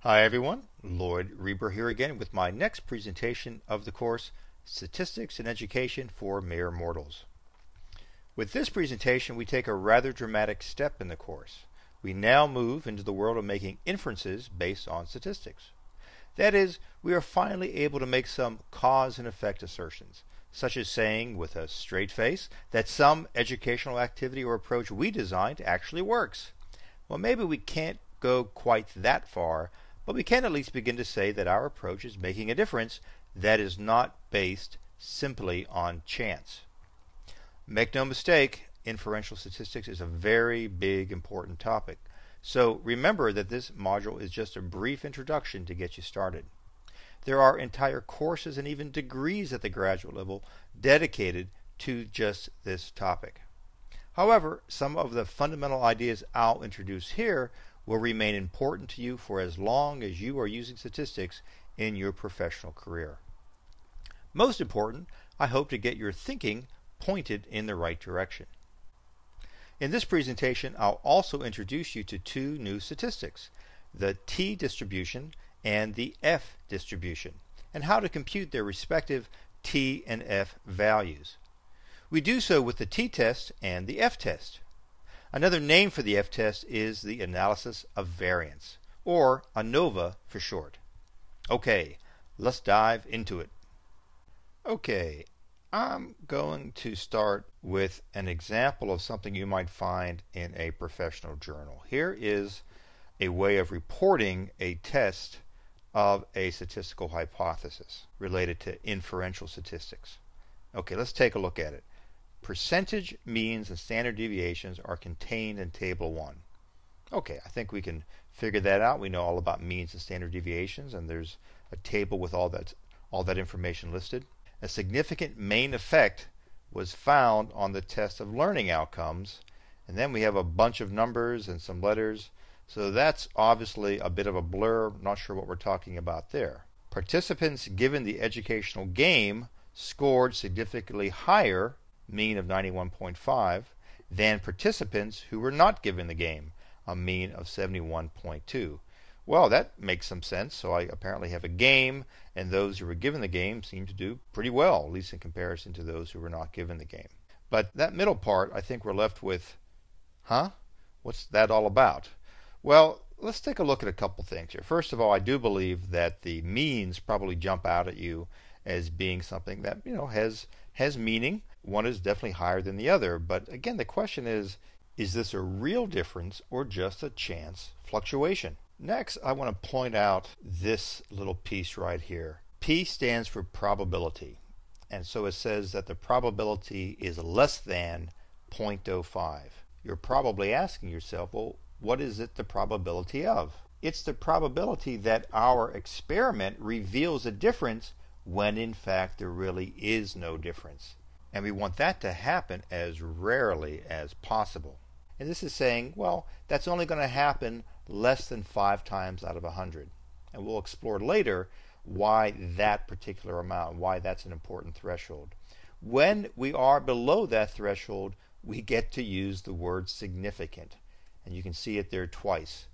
Hi everyone, Lloyd Rieber here again with my next presentation of the course Statistics in Education for Mere Mortals. With this presentation we take a rather dramatic step in the course. We now move into the world of making inferences based on statistics. That is, we are finally able to make some cause and effect assertions, such as saying with a straight face that some educational activity or approach we designed actually works. Well, maybe we can't go quite that far, but we can at least begin to say that our approach is making a difference that is not based simply on chance. Make no mistake, inferential statistics is a very big, important topic. So remember that this module is just a brief introduction to get you started. There are entire courses and even degrees at the graduate level dedicated to just this topic. However, some of the fundamental ideas I'll introduce here will remain important to you for as long as you are using statistics in your professional career. Most important, I hope to get your thinking pointed in the right direction. In this presentation, I'll also introduce you to two new statistics, the t distribution and the f distribution, and how to compute their respective t and f values. We do so with the t-test and the f-test. Another name for the f-test is the analysis of variance, or ANOVA for short. Okay, let's dive into it. Okay, I'm going to start with an example of something you might find in a professional journal. Here is a way of reporting a test of a statistical hypothesis related to inferential statistics. Okay, let's take a look at it. Percentage means and standard deviations are contained in Table 1. Okay, I think we can figure that out. We know all about means and standard deviations, and there's a table with all that information listed. A significant main effect was found on the test of learning outcomes, and then we have a bunch of numbers and some letters, so that's obviously a bit of a blur. Not sure what we're talking about there. Participants given the educational game scored significantly higher, mean of 91.5, than participants who were not given the game, a mean of 71.2. Well, that makes some sense. So I apparently have a game, and those who were given the game seem to do pretty well, at least in comparison to those who were not given the game. But that middle part, I think we're left with, what's that all about? Well, let's take a look at a couple things here. First of all, I do believe that the means probably jump out at you as being something that has meaning. One is definitely higher than the other, but again, the question is this a real difference or just a chance fluctuation? Next, I want to point out this little piece right here. P stands for probability, and so it says that the probability is less than 0.05. You're probably asking yourself, well, what is it the probability of? It's the probability that our experiment reveals a difference when in fact there really is no difference. And we want that to happen as rarely as possible. And this is saying, well, that's only going to happen less than 5 times out of 100. And we'll explore later why that particular amount, why that's an important threshold. When we are below that threshold, we get to use the word significant. And you can see it there twice.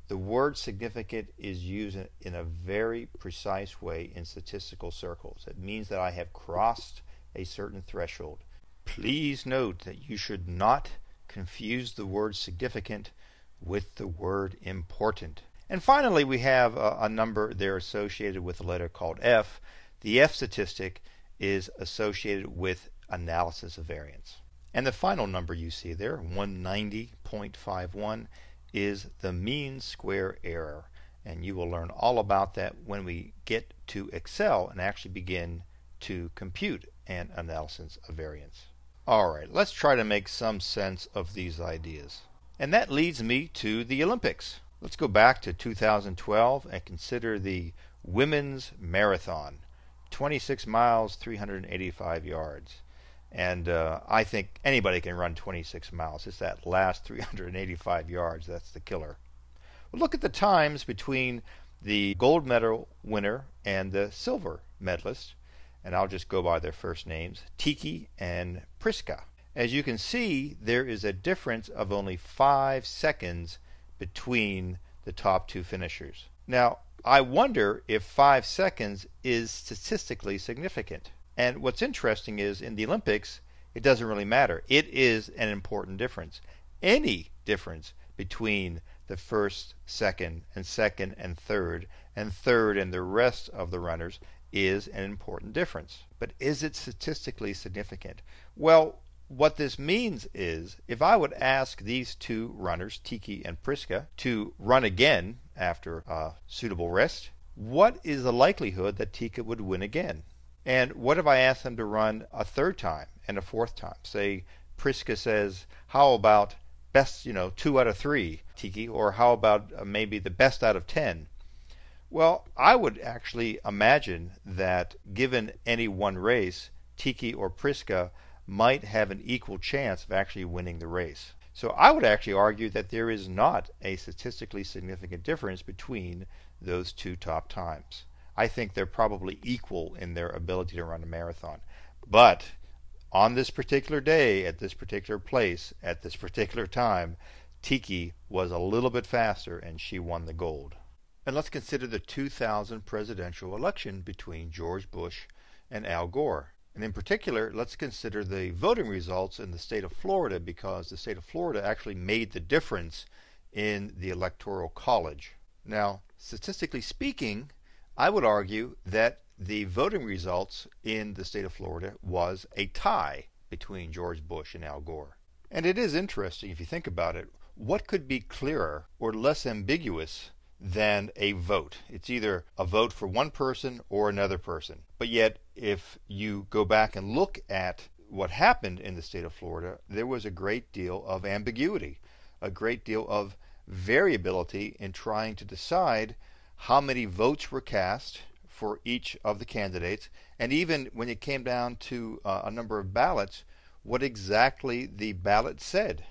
The word significant is used in a very precise way in statistical circles. It means that I have crossed a certain threshold. Please note that you should not confuse the word significant with the word important. And finally, we have a number there associated with a letter called F. The F statistic is associated with analysis of variance. And the final number you see there, 190.51, is the mean square error. And you will learn all about that when we get to Excel and actually begin to compute an analysis of variance. Alright, let's try to make some sense of these ideas. And that leads me to the Olympics. Let's go back to 2012 and consider the women's marathon. 26 miles, 385 yards. And I think anybody can run 26 miles. It's that last 385 yards that's the killer. Well, look at the times between the gold medal winner and the silver medalist. And I'll just go by their first names, Tiki and Priska. As you can see, there is a difference of only 5 seconds between the top two finishers. Now, I wonder if 5 seconds is statistically significant. And what's interesting is in the Olympics, it doesn't really matter. It is an important difference. Any difference between the first, second and third and the rest of the runners is an important difference. But is it statistically significant? Well, what this means is if I would ask these two runners, Tiki and Priska, to run again after a suitable rest, what is the likelihood that Tika would win again? And what if I ask them to run a third time and a fourth time? Say Priska says, how about best, 2 out of 3, Tiki, or how about maybe the best out of 10? Well, I would actually imagine that given any one race, Tiki or Priska might have an equal chance of actually winning the race. So I would actually argue that there is not a statistically significant difference between those two top times. I think they're probably equal in their ability to run a marathon. But on this particular day, at this particular place, at this particular time, Tiki was a little bit faster and she won the gold. And let's consider the 2000 presidential election between George Bush and Al Gore. And in particular, let's consider the voting results in the state of Florida, because the state of Florida actually made the difference in the Electoral College. Now, statistically speaking, I would argue that the voting results in the state of Florida was a tie between George Bush and Al Gore. And it is interesting if you think about it. What could be clearer or less ambiguous than a vote? It's either a vote for one person or another person. But yet, if you go back and look at what happened in the state of Florida, there was a great deal of ambiguity, a great deal of variability in trying to decide how many votes were cast for each of the candidates, and even when it came down to a number of ballots, what exactly the ballot said.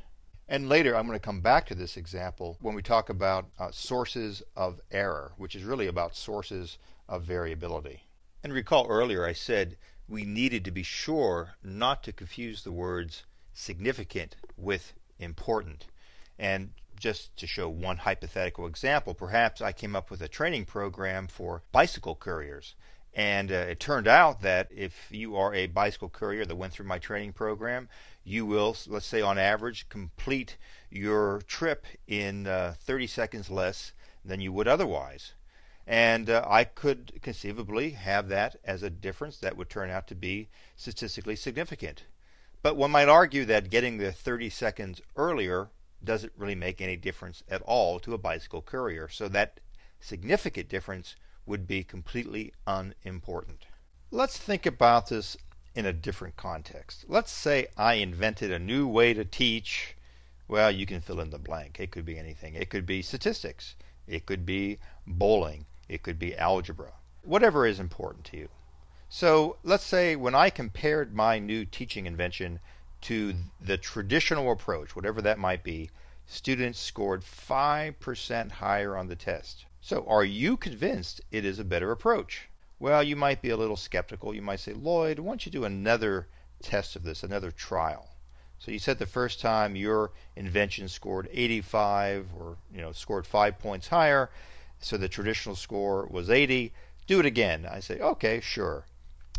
And later I'm going to come back to this example when we talk about sources of error, which is really about sources of variability. And recall earlier I said we needed to be sure not to confuse the words significant with important. And just to show one hypothetical example, perhaps I came up with a training program for bicycle couriers. And it turned out that if you are a bicycle courier that went through my training program, you will, let's say on average, complete your trip in 30 seconds less than you would otherwise. And I could conceivably have that as a difference that would turn out to be statistically significant. But one might argue that getting the 30 seconds earlier doesn't really make any difference at all to a bicycle courier. So that significant difference would be completely unimportant. Let's think about this in a different context. Let's say I invented a new way to teach. Well, you can fill in the blank. It could be anything. It could be statistics. It could be bowling. It could be algebra. Whatever is important to you. So let's say when I compared my new teaching invention to the traditional approach, whatever that might be, students scored 5% higher on the test. So are you convinced it is a better approach? Well, you might be a little skeptical. You might say, Lloyd, why don't you do another test of this, another trial? So you said the first time your invention scored 85 or scored 5 points higher, so the traditional score was 80. Do it again. I say, okay, sure.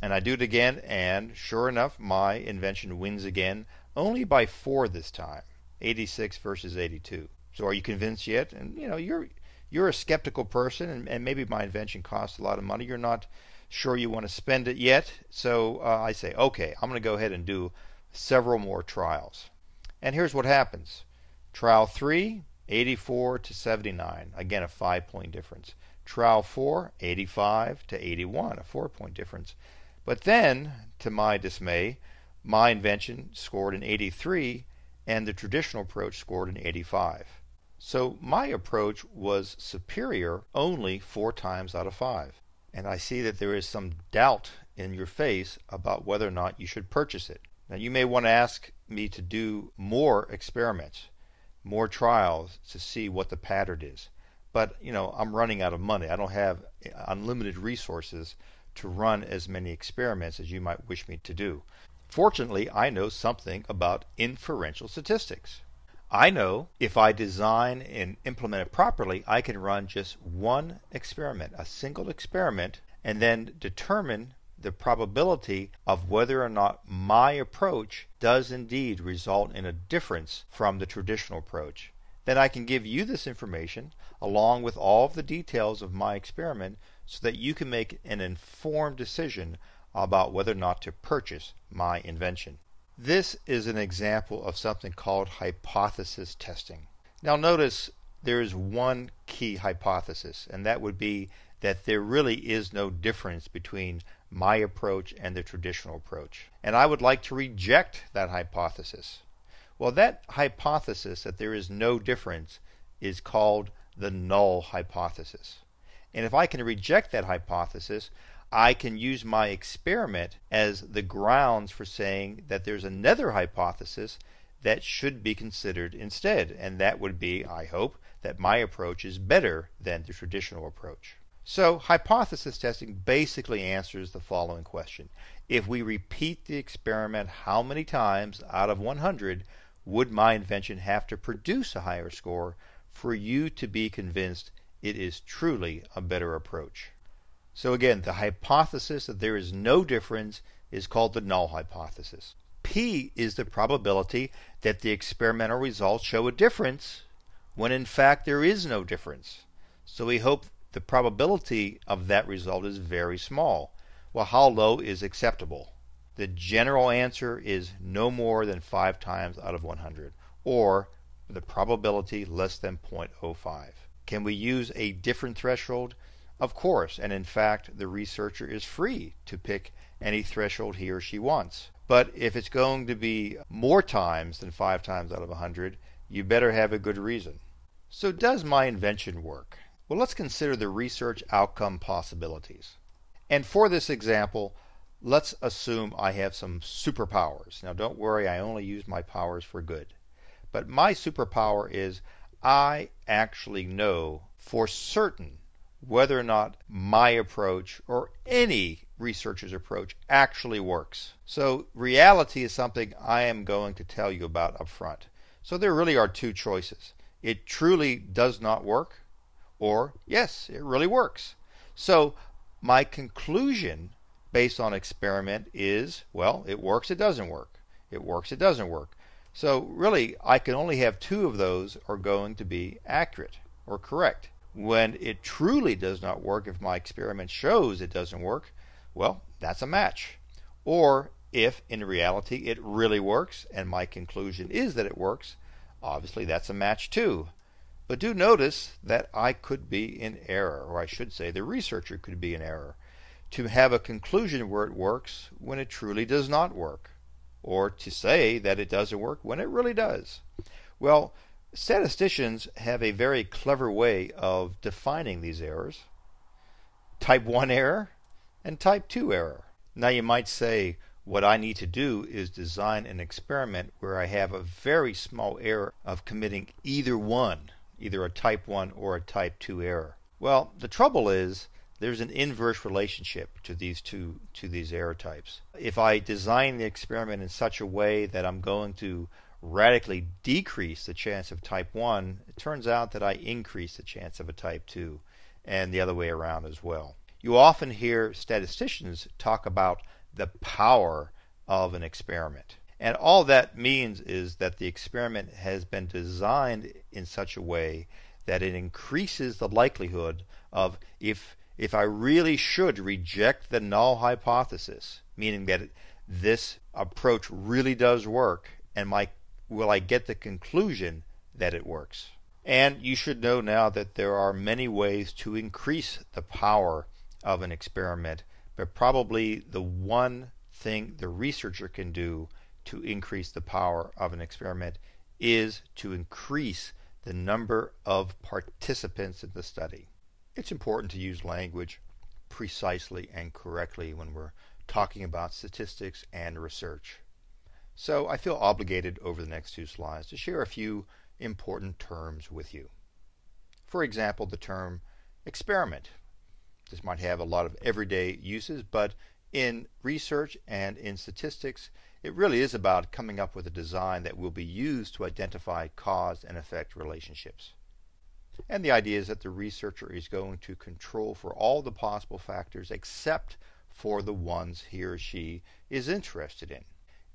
And I do it again, and sure enough, my invention wins again, only by 4 this time, 86 versus 82. So are you convinced yet? And you're a skeptical person, and maybe my invention costs a lot of money. You're not sure you want to spend it yet. So I say, okay, I'm going to go ahead and do several more trials. And here's what happens. Trial 3, 84 to 79. Again, a 5-point difference. Trial 4, 85 to 81, a 4-point difference. But then, to my dismay, my invention scored an 83, and the traditional approach scored an 85. So my approach was superior only 4 times out of 5. And I see that there is some doubt in your face about whether or not you should purchase it. Now you may want to ask me to do more experiments, more trials to see what the pattern is. But, I'm running out of money. I don't have unlimited resources to run as many experiments as you might wish me to do. Fortunately, I know something about inferential statistics. I know if I design and implement it properly, I can run just one experiment, a single experiment, and then determine the probability of whether or not my approach does indeed result in a difference from the traditional approach. Then I can give you this information along with all of the details of my experiment so that you can make an informed decision about whether or not to purchase my invention. This is an example of something called hypothesis testing. Now notice there is one key hypothesis, and that would be that there really is no difference between my approach and the traditional approach. And I would like to reject that hypothesis. Well, that hypothesis that there is no difference is called the null hypothesis. And if I can reject that hypothesis, I can use my experiment as the grounds for saying that there's another hypothesis that should be considered instead. And that would be, I hope, that my approach is better than the traditional approach. So hypothesis testing basically answers the following question. If we repeat the experiment how many times out of 100 would my invention have to produce a higher score for you to be convinced it is truly a better approach? So again, the hypothesis that there is no difference is called the null hypothesis. P is the probability that the experimental results show a difference when in fact there is no difference. So we hope the probability of that result is very small. Well, how low is acceptable? The general answer is no more than 5 times out of 100, or the probability less than 0.05. Can we use a different threshold? Of course, and in fact the researcher is free to pick any threshold he or she wants. But if it's going to be more times than 5 times out of 100, you better have a good reason. So does my invention work? Well, let's consider the research outcome possibilities. And for this example, let's assume I have some superpowers. Now don't worry, I only use my powers for good. But my superpower is I actually know for certain whether or not my approach or any researcher's approach actually works. So reality is something I am going to tell you about up front. So there really are 2 choices. It truly does not work, or yes, it really works. So my conclusion based on experiment is, well, it works, it doesn't work. It works, it doesn't work. So really, I can only have 2 of those are going to be accurate or correct. When it truly does not work, if my experiment shows it doesn't work, well, that's a match. Or if in reality it really works and my conclusion is that it works, obviously that's a match too. But do notice that I could be in error, or I should say the researcher could be in error, to have a conclusion where it works when it truly does not work, or to say that it doesn't work when it really does. Well, statisticians have a very clever way of defining these errors. Type 1 error and type 2 error. Now you might say, what I need to do is design an experiment where I have a very small error of committing either one, either a type 1 or a type 2 error. Well, the trouble is there's an inverse relationship to these error types. If I design the experiment in such a way that I'm going to radically decrease the chance of type 1, it turns out that I increase the chance of a type 2, and the other way around as well. You often hear statisticians talk about the power of an experiment. And all that means is that the experiment has been designed in such a way that it increases the likelihood of if I really should reject the null hypothesis, meaning that this approach really does work, and will I get the conclusion that it works? And you should know now that there are many ways to increase the power of an experiment, but probably the one thing the researcher can do to increase the power of an experiment is to increase the number of participants in the study. It's important to use language precisely and correctly when we're talking about statistics and research. So I feel obligated over the next 2 slides to share a few important terms with you. For example, the term experiment. This might have a lot of everyday uses, but in research and in statistics, It really is about coming up with a design that will be used to identify cause and effect relationships. And the idea is that the researcher is going to control for all the possible factors except for the ones he or she is interested in.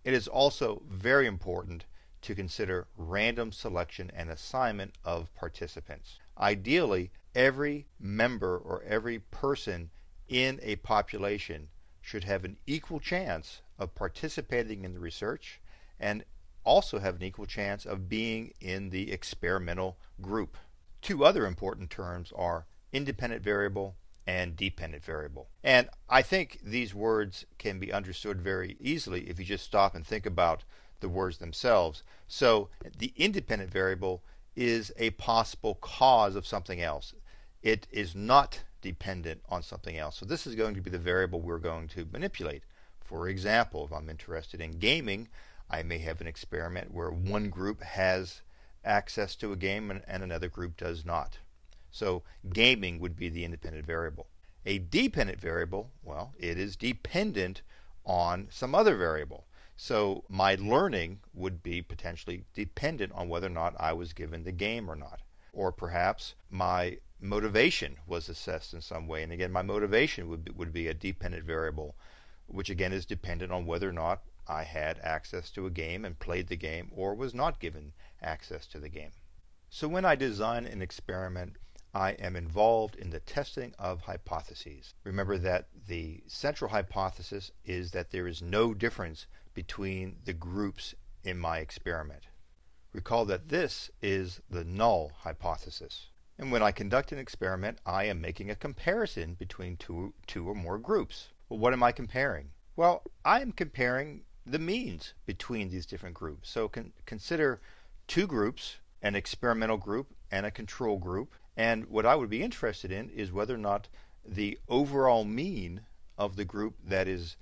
It is also very important to consider random selection and assignment of participants. Ideally, every member or every person in a population should have an equal chance of participating in the research and also have an equal chance of being in the experimental group. Two other important terms are independent variable and dependent variable. And I think these words can be understood very easily if you just stop and think about the words themselves. So the independent variable is a possible cause of something else. It is not dependent on something else. So this is going to be the variable we're going to manipulate. For example, if I'm interested in gaming, I may have an experiment where one group has access to a game and another group does not. So gaming would be the independent variable. A dependent variable, well, it is dependent on some other variable. So my learning would be potentially dependent on whether or not I was given the game or not. Or perhaps my motivation was assessed in some way. And again, my motivation would be a dependent variable, which again is dependent on whether or not I had access to a game and played the game or was not given access to the game. So when I design an experiment, I am involved in the testing of hypotheses. Remember that the central hypothesis is that there is no difference between the groups in my experiment. Recall that this is the null hypothesis. And when I conduct an experiment, I am making a comparison between two or more groups. Well, what am I comparing? Well, I am comparing the means between these different groups. So consider two groups, an experimental group and a control group. And what I would be interested in is whether or not the overall mean of the group that is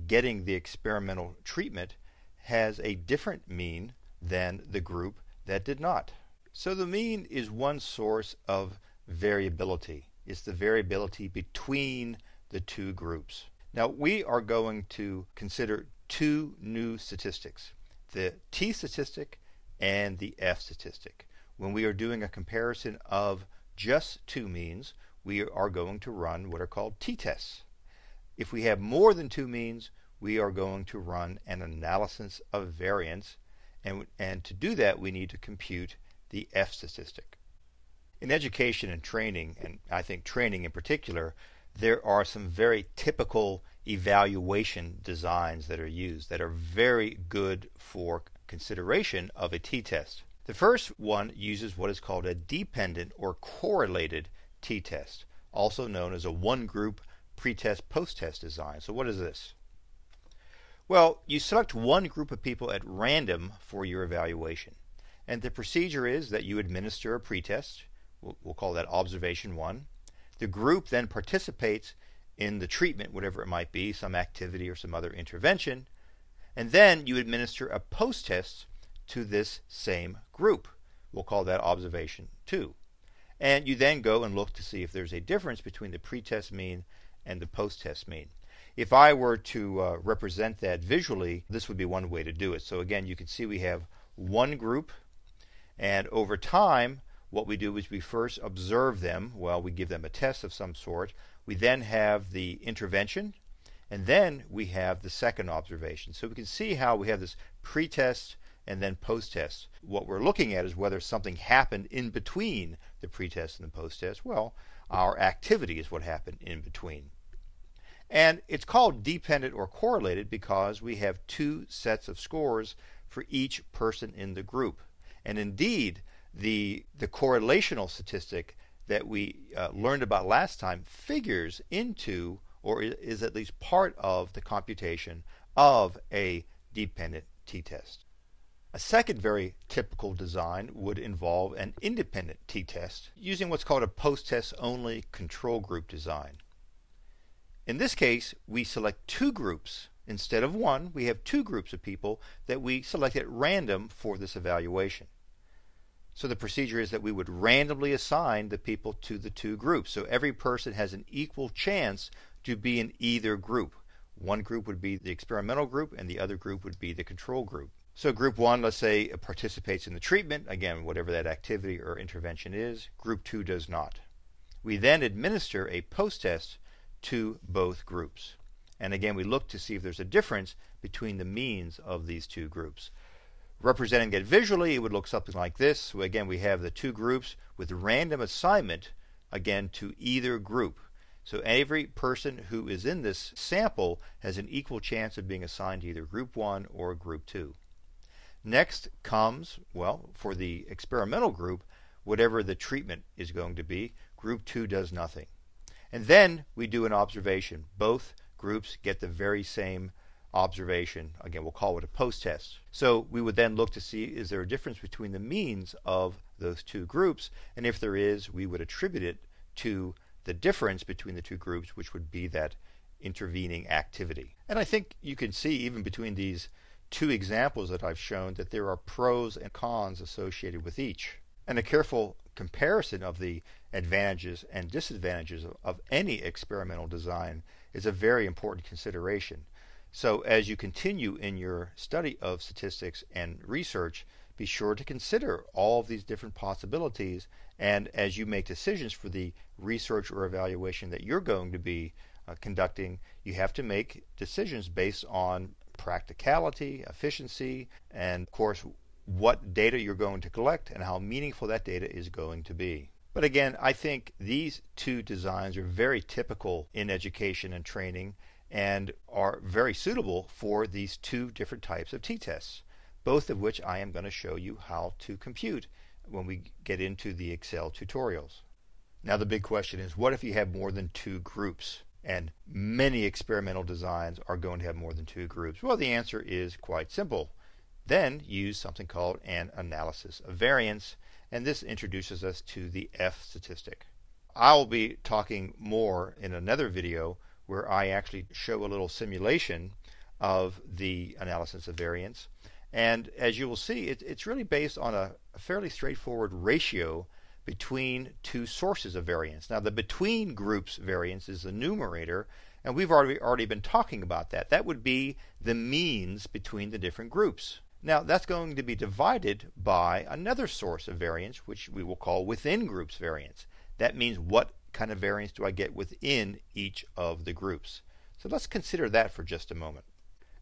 getting the experimental treatment has a different mean than the group that did not. So the mean is one source of variability. It's the variability between the two groups. Now we are going to consider two new statistics, the t statistic and the f statistic. When we are doing a comparison of just two means, we are going to run what are called t-tests. If we have more than two means, we are going to run an analysis of variance, and to do that we need to compute the f statistic. In education and training, and I think training in particular, there are some very typical evaluation designs that are used that are very good for consideration of a t-test. The first one uses what is called a dependent or correlated t-test, also known as a one-group pre-test post-test design. So what is this? Well, you select one group of people at random for your evaluation. And the procedure is that you administer a pretest. We'll call that observation 1. The group then participates in the treatment, whatever it might be, some activity or some other intervention. And then you administer a post-test to this same group. We'll call that observation 2. And you then go and look to see if there's a difference between the pretest mean and the post-test mean. If I were to represent that visually, this would be one way to do it. So again, you can see we have one group, and over time what we do is we first observe them. Well, we give them a test of some sort. We then have the intervention, and then we have the second observation. So we can see how we have this pretest and then post-test. What we're looking at is whether something happened in between the pretest and the post-test. Well, our activity is what happened in between. And it's called dependent or correlated because we have two sets of scores for each person in the group. And indeed, the correlational statistic that we learned about last time figures into, or is at least part of, the computation of a dependent t-test. A second very typical design would involve an independent t-test using what's called a post-test only control group design. In this case, we select two groups. Instead of one, we have two groups of people that we select at random for this evaluation. So the procedure is that we would randomly assign the people to the two groups. So every person has an equal chance to be in either group. One group would be the experimental group, and the other group would be the control group. So group 1, let's say, participates in the treatment, again, whatever that activity or intervention is. Group 2 does not. We then administer a post-test to both groups. And again, we look to see if there's a difference between the means of these two groups. Representing that visually, it would look something like this. So again, we have the two groups with random assignment, again, to either group. So every person who is in this sample has an equal chance of being assigned to either group 1 or group 2. Next comes, well, for the experimental group, whatever the treatment is going to be, group 2 does nothing. And then we do an observation. Both groups get the very same observation. Again, we'll call it a post-test. So we would then look to see, is there a difference between the means of those two groups? And if there is, we would attribute it to the difference between the two groups, which would be that intervening activity. And I think you can see, even between these two examples that I've shown, that there are pros and cons associated with each. And a careful comparison of the advantages and disadvantages of any experimental design is a very important consideration. So as you continue in your study of statistics and research, be sure to consider all of these different possibilities, and as you make decisions for the research or evaluation that you're going to be conducting, you have to make decisions based on practicality, efficiency, and of course what data you're going to collect and how meaningful that data is going to be. But again, I think these two designs are very typical in education and training and are very suitable for these two different types of t-tests, both of which I am going to show you how to compute when we get into the Excel tutorials. Now the big question is, what if you have more than two groups? And many experimental designs are going to have more than two groups. Well, the answer is quite simple. Then use something called an analysis of variance, and this introduces us to the F statistic. I'll be talking more in another video where I actually show a little simulation of the analysis of variance. And as you will see, it's really based on a fairly straightforward ratio between two sources of variance. Now the between groups variance is the numerator, and we've already been talking about that. That would be the means between the different groups. Now that's going to be divided by another source of variance, which we will call within groups variance. That means what kind of variance do I get within each of the groups. So let's consider that for just a moment.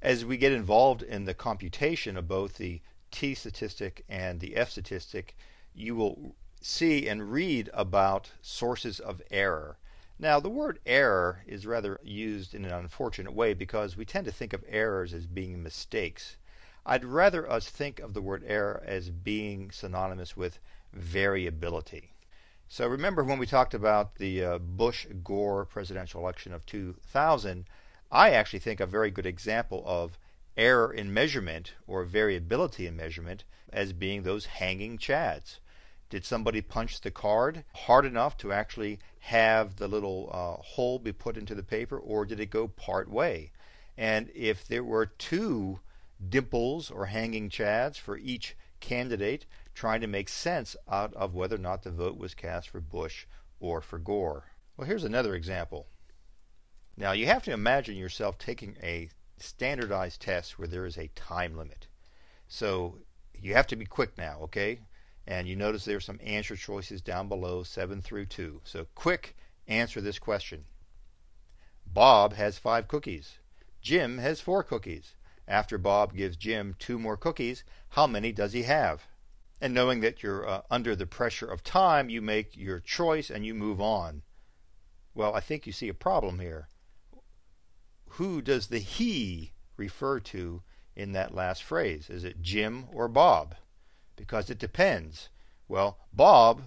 As we get involved in the computation of both the T statistic and the F statistic, you will see and read about sources of error. Now the word error is rather used in an unfortunate way because we tend to think of errors as being mistakes. I'd rather us think of the word error as being synonymous with variability. So remember when we talked about the Bush-Gore presidential election of 2000, I actually think a very good example of error in measurement or variability in measurement as being those hanging chads. Did somebody punch the card hard enough to actually have the little hole be put into the paper, or did it go part way? And if there were two dimples or hanging chads for each candidate, trying to make sense out of whether or not the vote was cast for Bush or for Gore. Well, here's another example. Now you have to imagine yourself taking a standardized test where there is a time limit. So you have to be quick now, okay? And you notice there's some answer choices down below, 7 through 2. So quick, answer this question. Bob has 5 cookies. Jim has 4 cookies. After Bob gives Jim 2 more cookies, how many does he have? And knowing that you're under the pressure of time, you make your choice and you move on. Well, I think you see a problem here. Who does the he refer to in that last phrase? Is it Jim or Bob? Because it depends. Well, Bob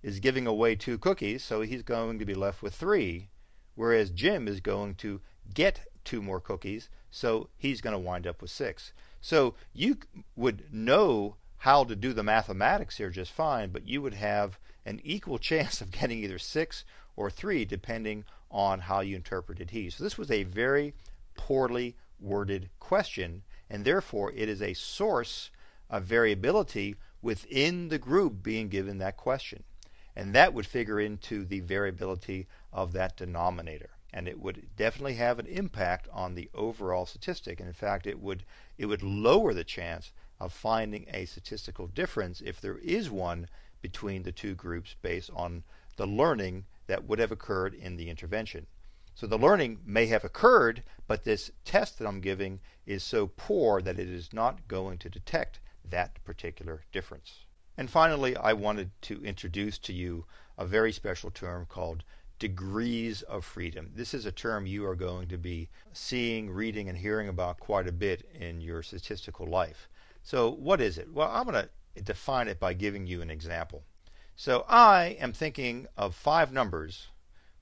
is giving away 2 cookies, so he's going to be left with 3, whereas Jim is going to get 2 more cookies, so he's going to wind up with 6. So you would know how to do the mathematics here just fine, but you would have an equal chance of getting either 6 or 3 depending on how you interpreted he. So this was a very poorly worded question, and therefore it is a source of variability within the group being given that question. And that would figure into the variability of that denominator. and it would definitely have an impact on the overall statistic. And in fact, it would lower the chance of finding a statistical difference, if there is one, between the two groups based on the learning that would have occurred in the intervention. So the learning may have occurred, but this test that I'm giving is so poor that it is not going to detect that particular difference. And finally, I wanted to introduce to you a very special term called degrees of freedom. This is a term you are going to be seeing, reading, and hearing about quite a bit in your statistical life. So what is it? Well, I'm going to define it by giving you an example. So I am thinking of 5 numbers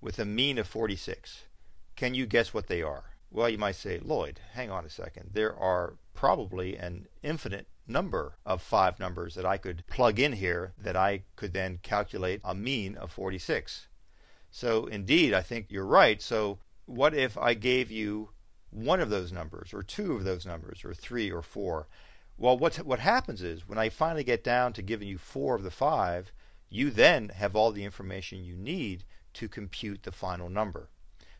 with a mean of 46. Can you guess what they are? Well, you might say, Lloyd, hang on a second. There are probably an infinite number of 5 numbers that I could plug in here that I could then calculate a mean of 46. So indeed, I think you're right. So what if I gave you one of those numbers, or 2 of those numbers, or 3 or 4? Well, what happens is, when I finally get down to giving you 4 of the 5, you then have all the information you need to compute the final number.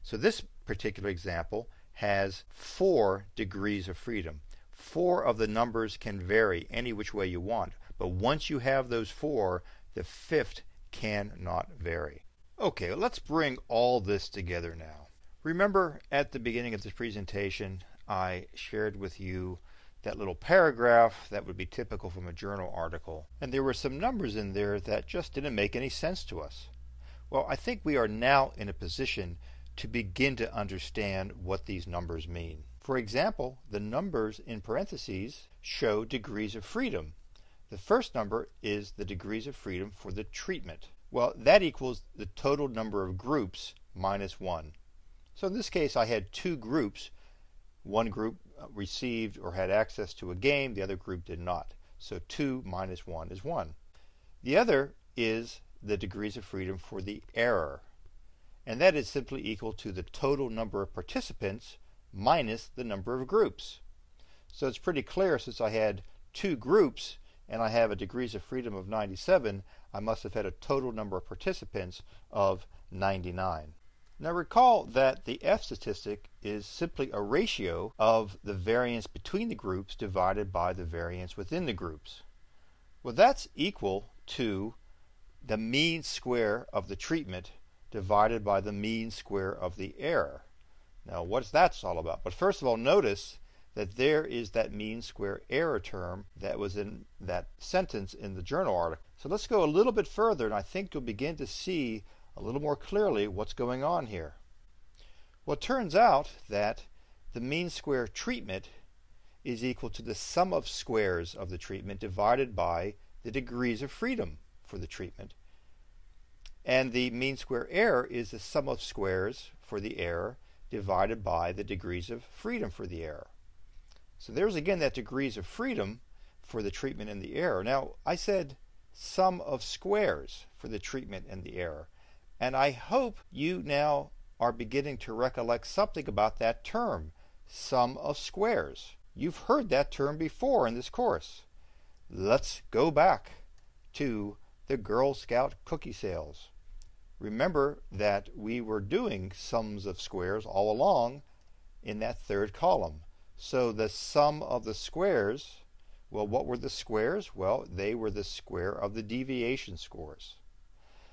So this particular example has 4 degrees of freedom. 4 of the numbers can vary any which way you want, but once you have those 4, the 5th cannot vary. Okay, let's bring all this together now. Remember, at the beginning of this presentation, I shared with you that little paragraph that would be typical from a journal article, and there were some numbers in there that just didn't make any sense to us. Well, I think we are now in a position to begin to understand what these numbers mean. For example, the numbers in parentheses show degrees of freedom. The first number is the degrees of freedom for the treatment. Well, that equals the total number of groups minus 1. So in this case, I had 2 groups. One group received or had access to a game, the other group did not. So 2 minus 1 is 1. The other is the degrees of freedom for the error, and that is simply equal to the total number of participants minus the number of groups. So it's pretty clear, since I had 2 groups and I have a degrees of freedom of 97, I must have had a total number of participants of 99. Now recall that the F statistic is simply a ratio of the variance between the groups divided by the variance within the groups. Well, that's equal to the mean square of the treatment divided by the mean square of the error. Now, what's that all about? But first of all, notice that there is that mean square error term that was in that sentence in the journal article. So let's go a little bit further, and I think you'll begin to see a little more clearly what's going on here. Well, it turns out that the mean square treatment is equal to the sum of squares of the treatment divided by the degrees of freedom for the treatment. And the mean square error is the sum of squares for the error divided by the degrees of freedom for the error. So there's again that degrees of freedom for the treatment and the error. Now, I said sum of squares for the treatment and the error. And I hope you now are beginning to recollect something about that term, sum of squares. You've heard that term before in this course. Let's go back to the Girl Scout cookie sales. Remember that we were doing sums of squares all along in that 3rd column. So the sum of the squares, well, what were the squares? Well, they were the square of the deviation scores.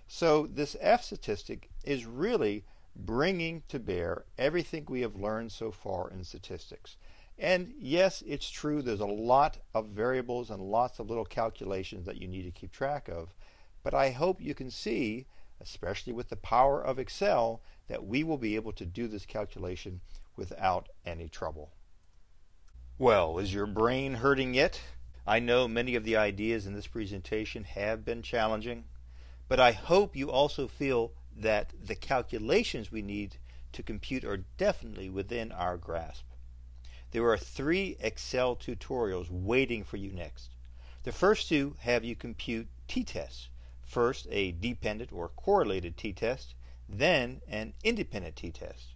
So this F statistic is really bringing to bear everything we have learned so far in statistics. And yes, it's true, there's a lot of variables and lots of little calculations that you need to keep track of. But I hope you can see, especially with the power of Excel, that we will be able to do this calculation without any trouble. Well, is your brain hurting yet? I know many of the ideas in this presentation have been challenging, but I hope you also feel that the calculations we need to compute are definitely within our grasp. There are 3 Excel tutorials waiting for you next. The first 2 have you compute t-tests. First, a dependent or correlated t-test, then an independent t-test.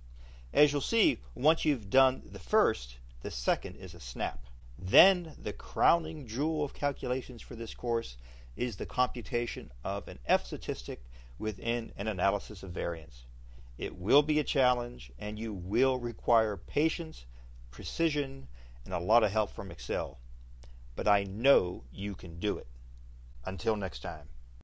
As you'll see, once you've done the first, the second is a snap. Then the crowning jewel of calculations for this course is the computation of an F statistic within an analysis of variance. It will be a challenge, and you will require patience, precision, and a lot of help from Excel. But I know you can do it. Until next time.